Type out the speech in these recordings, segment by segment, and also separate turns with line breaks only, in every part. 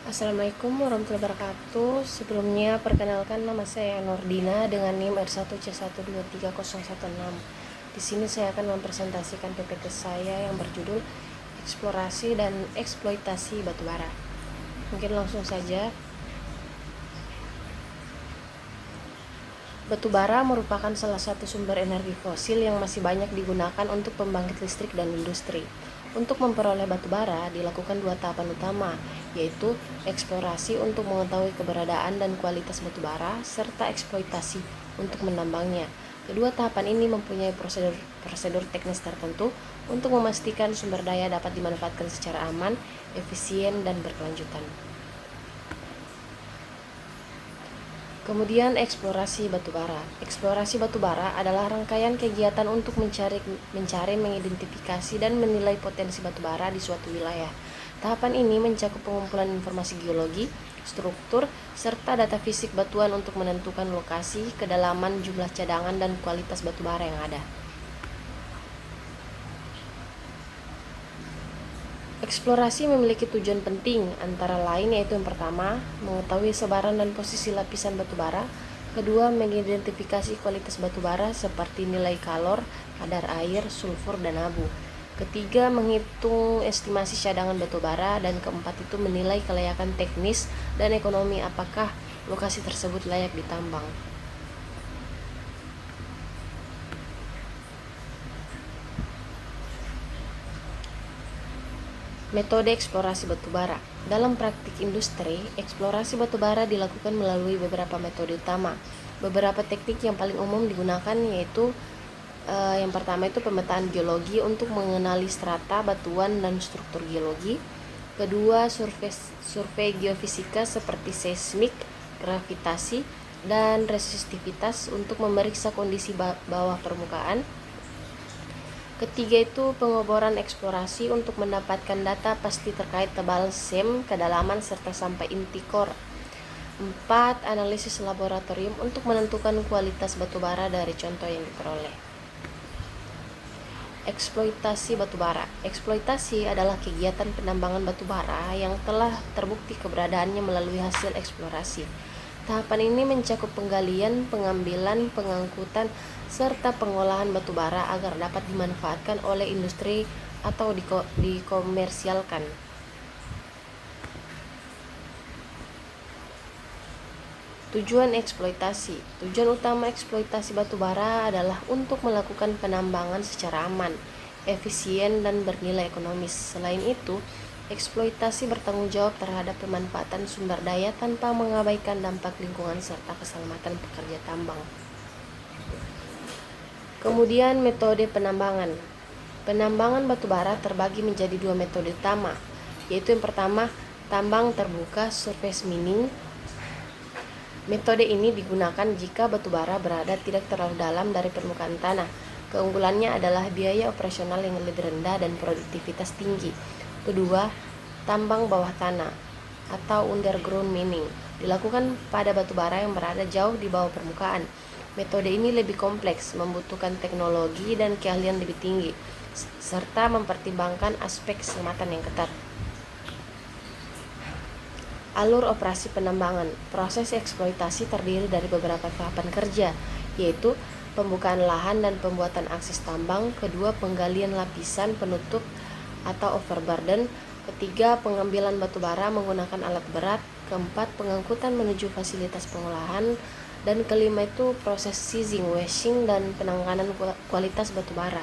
Assalamualaikum warahmatullahi wabarakatuh. Sebelumnya perkenalkan, nama saya Nordina dengan NIM R1C123016. Di sini saya akan mempresentasikan PPT saya yang berjudul Eksplorasi dan Eksploitasi Batubara. Mungkin langsung saja. Batubara merupakan salah satu sumber energi fosil yang masih banyak digunakan untuk pembangkit listrik dan industri. Untuk memperoleh batubara dilakukan dua tahapan utama, yaitu eksplorasi untuk mengetahui keberadaan dan kualitas batubara, serta eksploitasi untuk menambangnya. Kedua tahapan ini mempunyai prosedur teknis tertentu untuk memastikan sumber daya dapat dimanfaatkan secara aman, efisien, dan berkelanjutan. Kemudian eksplorasi batubara. Eksplorasi batubara adalah rangkaian kegiatan untuk mencari, mengidentifikasi dan menilai potensi batubara di suatu wilayah. Tahapan ini mencakup pengumpulan informasi geologi, struktur, serta data fisik batuan untuk menentukan lokasi, kedalaman, jumlah cadangan, dan kualitas batubara yang ada. Eksplorasi memiliki tujuan penting, antara lain yaitu yang pertama, mengetahui sebaran dan posisi lapisan batubara. Kedua, mengidentifikasi kualitas batubara seperti nilai kalor, kadar air, sulfur, dan abu. Ketiga, menghitung estimasi cadangan batubara. Dan keempat itu menilai kelayakan teknis dan ekonomi, apakah lokasi tersebut layak ditambang. Metode eksplorasi batubara. Dalam praktik industri, eksplorasi batubara dilakukan melalui beberapa metode utama. Beberapa teknik yang paling umum digunakan yaitu yang pertama itu pemetaan geologi untuk mengenali strata, batuan, dan struktur geologi. Kedua, survei geofisika seperti seismik, gravitasi, dan resistivitas untuk memeriksa kondisi bawah permukaan. Ketiga itu pengoboran eksplorasi untuk mendapatkan data pasti terkait tebal SEM, kedalaman, serta sampai inti core. 4. Analisis laboratorium untuk menentukan kualitas batubara dari contoh yang diperoleh. Eksploitasi batubara. Eksploitasi adalah kegiatan penambangan batubara yang telah terbukti keberadaannya melalui hasil eksplorasi. Tahapan ini mencakup penggalian, pengambilan, pengangkutan, serta pengolahan batubara agar dapat dimanfaatkan oleh industri atau dikomersialkan. Tujuan eksploitasi. Tujuan utama eksploitasi batubara adalah untuk melakukan penambangan secara aman, efisien, dan bernilai ekonomis. Selain itu, eksploitasi bertanggung jawab terhadap pemanfaatan sumber daya tanpa mengabaikan dampak lingkungan serta keselamatan pekerja tambang. Kemudian metode penambangan. Penambangan batubara terbagi menjadi dua metode utama, yaitu yang pertama, tambang terbuka surface mining. Metode ini digunakan jika batubara berada tidak terlalu dalam dari permukaan tanah. Keunggulannya adalah biaya operasional yang lebih rendah dan produktivitas tinggi. Kedua, tambang bawah tanah atau underground mining dilakukan pada batubara yang berada jauh di bawah permukaan. Metode ini lebih kompleks, membutuhkan teknologi dan keahlian lebih tinggi, serta mempertimbangkan aspek keselamatan yang ketat. Alur operasi penambangan. Proses eksploitasi terdiri dari beberapa tahapan kerja, yaitu pembukaan lahan dan pembuatan akses tambang. Kedua, penggalian lapisan penutup atau overburden. Ketiga, pengambilan batubara menggunakan alat berat. Keempat, pengangkutan menuju fasilitas pengolahan. Dan kelima itu proses sizing, washing, dan penanganan kualitas batubara.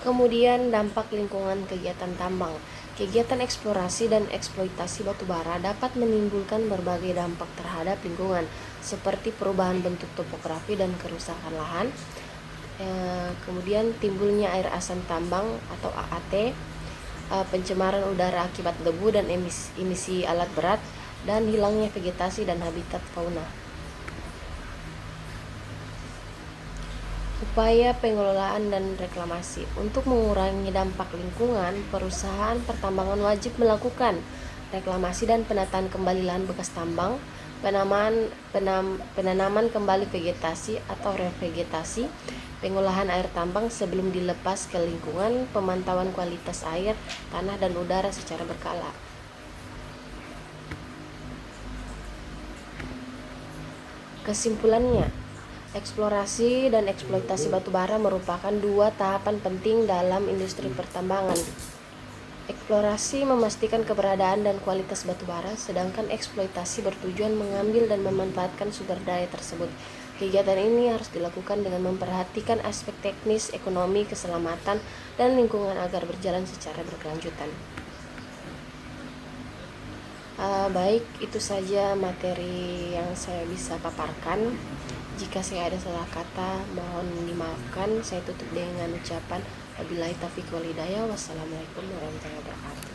Kemudian dampak lingkungan kegiatan tambang. Kegiatan eksplorasi dan eksploitasi batubara dapat menimbulkan berbagai dampak terhadap lingkungan, seperti perubahan bentuk topografi dan kerusakan lahan. Kemudian timbulnya air asam tambang atau AAT, pencemaran udara akibat debu dan emisi alat berat, dan hilangnya vegetasi dan habitat fauna. Upaya pengelolaan dan reklamasi. Untuk mengurangi dampak lingkungan, perusahaan pertambangan wajib melakukan reklamasi dan penataan kembali lahan bekas tambang, penanaman kembali vegetasi atau revegetasi, pengolahan air tambang sebelum dilepas ke lingkungan, pemantauan kualitas air, tanah, dan udara secara berkala. Kesimpulannya, eksplorasi dan eksploitasi batubara merupakan dua tahapan penting dalam industri pertambangan. Eksplorasi memastikan keberadaan dan kualitas batubara, sedangkan eksploitasi bertujuan mengambil dan memanfaatkan sumber daya tersebut. Kegiatan ini harus dilakukan dengan memperhatikan aspek teknis, ekonomi, keselamatan, dan lingkungan agar berjalan secara berkelanjutan. Baik, itu saja materi yang saya bisa paparkan. Jika saya ada salah kata, mohon dimaafkan. Saya tutup dengan ucapan wabillahi taufiq wal hidayah. Wassalamualaikum warahmatullahi wabarakatuh.